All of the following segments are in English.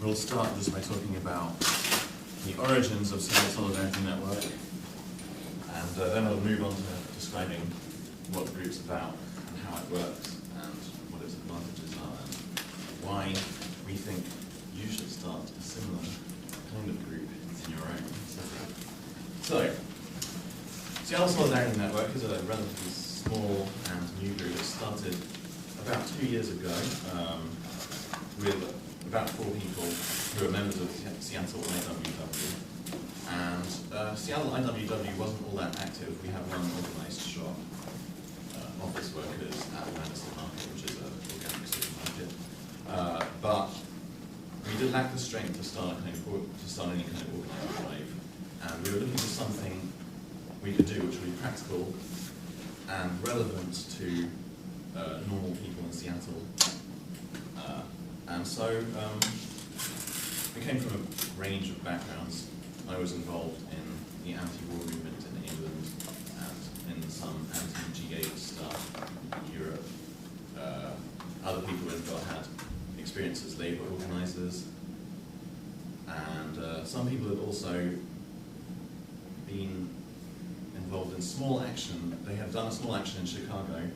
We'll start just by talking about the origins of Seattle Solidarity Network, and then we'll move on to describing what the group's about and how it works and what its advantages are and why we think you should start a similar kind of group in your own city. So, Seattle Solidarity Network is a relatively small and new group. It started about 2 years ago with about 4 people who are members of Seattle IWW. And Seattle IWW wasn't all that active. We have one organised shop, office workers at the Madison Market, which is an organic supermarket. But we did lack the strength to start any kind of organised drive. And we were looking for something we could do which would be practical and relevant to normal people in Seattle. And so we came from a range of backgrounds. I was involved in the anti-war movement in England and in some anti-G8 stuff in Europe. Other people had experience as labour organisers. And some people had also been involved in small action. They had done a small action in Chicago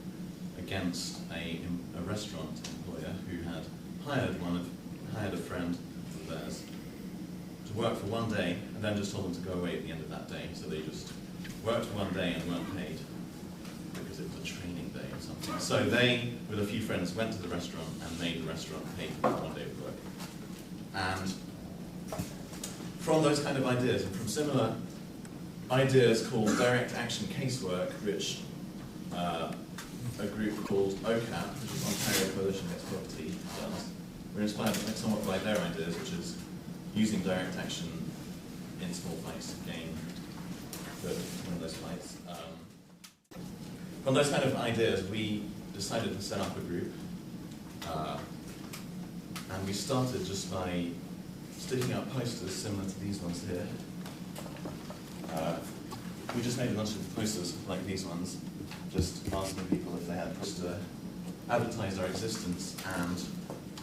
against a restaurant employer who had hired a friend of theirs to work for 1 day and then just told them to go away at the end of that day. So they just worked 1 day and weren't paid because it was a training day or something. So they, with a few friends, went to the restaurant and made the restaurant pay for 1 day of work. And from those kind of ideas and from similar ideas called direct action casework, which a group called OCAP, which is Ontario Coalition Against Poverty, does. We're inspired somewhat by their ideas, which is using direct action in small fights to gain one of those fights. From those kind of ideas, we decided to set up a group, and we started just by sticking up posters similar to these ones here. We just made a bunch of posters like these ones, just asking people if they had to advertise our existence, and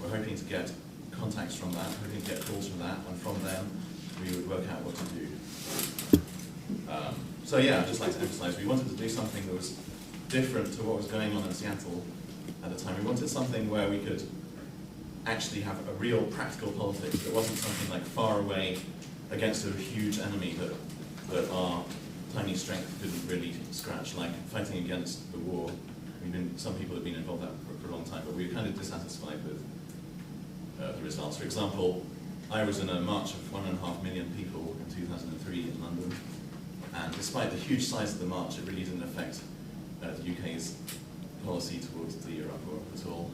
we're hoping to get contacts from that, hoping to get calls from that, and from them we would work out what to do. So yeah, I'd just like to emphasize, we wanted to do something that was different to what was going on in Seattle at the time. We wanted something where we could actually have a real practical politics that wasn't something like far away against a huge enemy that our tiny strength couldn't really scratch, like fighting against the war. Some people have been involved in that for a long time, but we were kind of dissatisfied with the results. For example, I was in a march of 1.5 million people in 2003 in London, and despite the huge size of the march, it really didn't affect the UK's policy towards the Iraq war at all.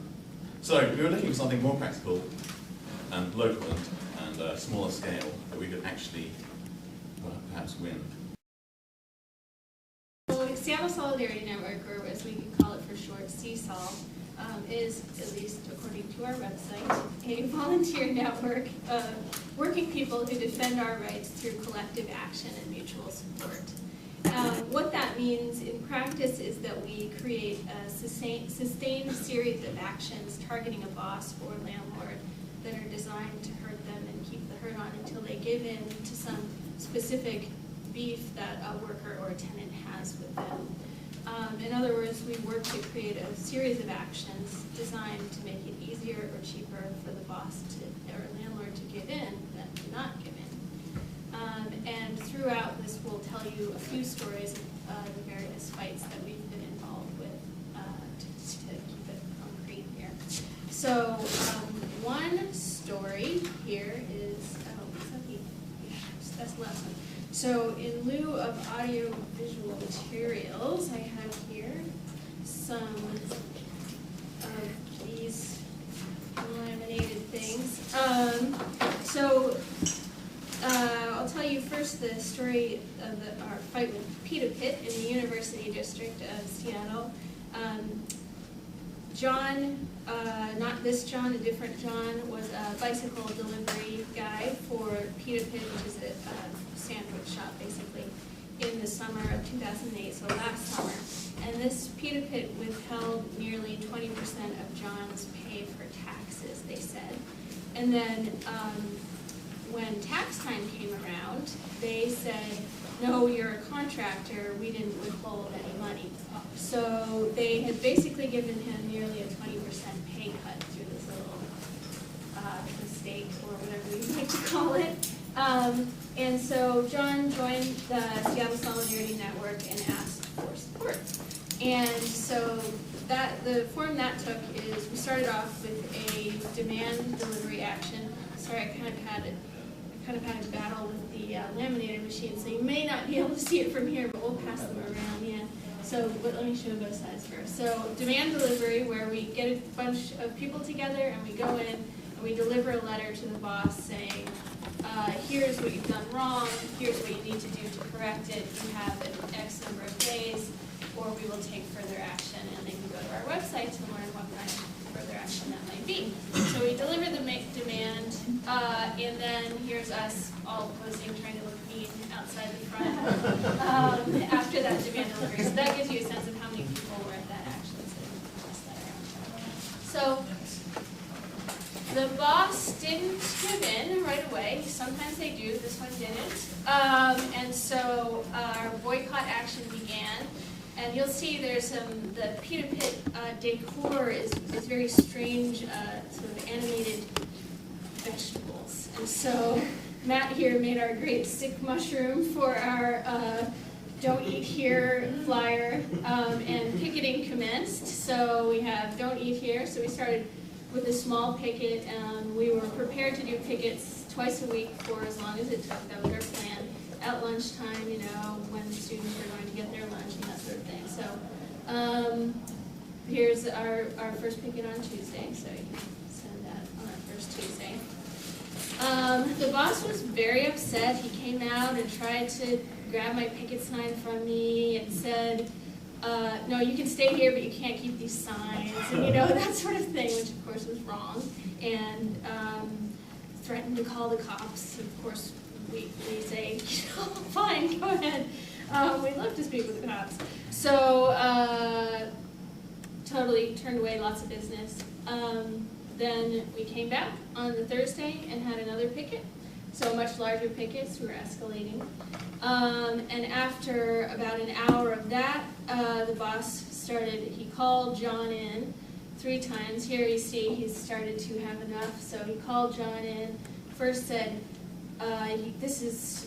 So we were looking for something more practical and local and smaller scale that we could actually perhaps win. Seattle Solidarity Network, or as we can call it for short, SeaSol, is, at least according to our website, a volunteer network of working people who defend our rights through collective action and mutual support. What that means in practice is that we create a sustained series of actions targeting a boss or landlord that are designed to hurt them and keep the hurt on until they give in to some specific beef that a worker or a tenant has with them. In other words, we work to create a series of actions designed to make it easier or cheaper for the boss or landlord to give in than to not give in. And throughout this, we'll tell you a few stories of the various fights that we've been involved with to keep it concrete here. So one story here is, that's the last one. So in lieu of audio-visual materials, I have here some of these laminated things. I'll tell you first the story of our fight with Pita Pit in the University District of Seattle. John, not this John, a different John, was a bicycle delivery guy for Pita Pit, which is a sandwich shop, basically. in the summer of 2008, so last summer. And this pita pit withheld nearly 20% of John's pay for taxes, they said. And then when tax time came around, they said, no, you're a contractor, we didn't withhold any money. So they had basically given him nearly a 20% pay cut through this little mistake, or whatever you like to call it. And so John joined the Seattle Solidarity Network and asked for support. And so the form that took is, we started off with a demand delivery action. Sorry, I kind of had a battle with the laminator machine, so you may not be able to see it from here, but we'll pass them around, yeah. So let me show both sides first. So demand delivery, where we get a bunch of people together and we go in and we deliver a letter to the boss saying, here's what you've done wrong, here's what you need to do to correct it, you have an X number of days, or we will take further action, and they can go to our website to learn what kind of further action that might be. So we deliver the demand, and then here's us all posing, trying to look mean outside the front after that demand delivery. So that gives you a sense of how many people were at that action. So the boss didn't give in right away. Sometimes they do. This one didn't. And so our boycott action began. And you'll see there's the pita pit decor is very strange, sort of animated vegetables. And so Matt here made our great stick mushroom for our Don't Eat Here flyer, and picketing commenced. So we have Don't Eat Here. So we started with a small picket. We were prepared to do pickets twice a week for as long as it took. That was our plan. At lunchtime, you know, when the students were going to get their lunch and that sort of thing. So here's our first picket on Tuesday, so you can send that on our first Tuesday. The boss was very upset. He came out and tried to grab my picket sign from me and said, no, you can stay here, but you can't keep these signs, and you know, that sort of thing, which of course was wrong, and threatened to call the cops. Of course, we say, fine, go ahead. We'd love to speak with the cops. So, totally turned away lots of business. Then we came back on the Thursday and had another picket. So much larger pickets, we were escalating. And after about an hour of that, the boss started, he called John in 3 times. Here you see he's started to have enough. So he called John in, first said, this is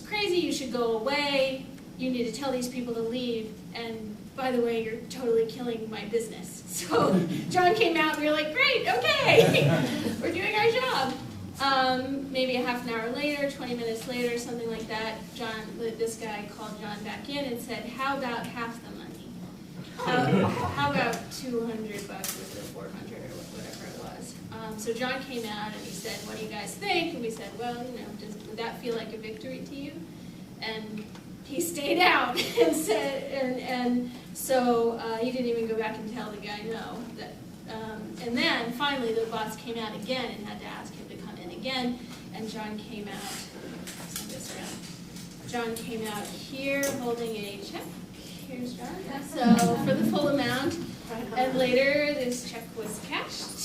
crazy, you should go away, you need to tell these people to leave, and by the way, you're totally killing my business. So John came out and we were like, great, okay, we're doing our job. Maybe a half an hour later, 20 minutes later, something like that, this guy called John back in and said, how about half the money? How about $200 versus $400 or whatever it was? So John came out and he said, what do you guys think? And we said, well, you know, would that feel like a victory to you? And he stayed out and said, and so he didn't even go back and tell the guy no. That, and then finally the boss came out again and had to ask him to come in again. And John came out, send this around. John came out here holding a check. Here's John. So for the full amount. And later this check was cashed.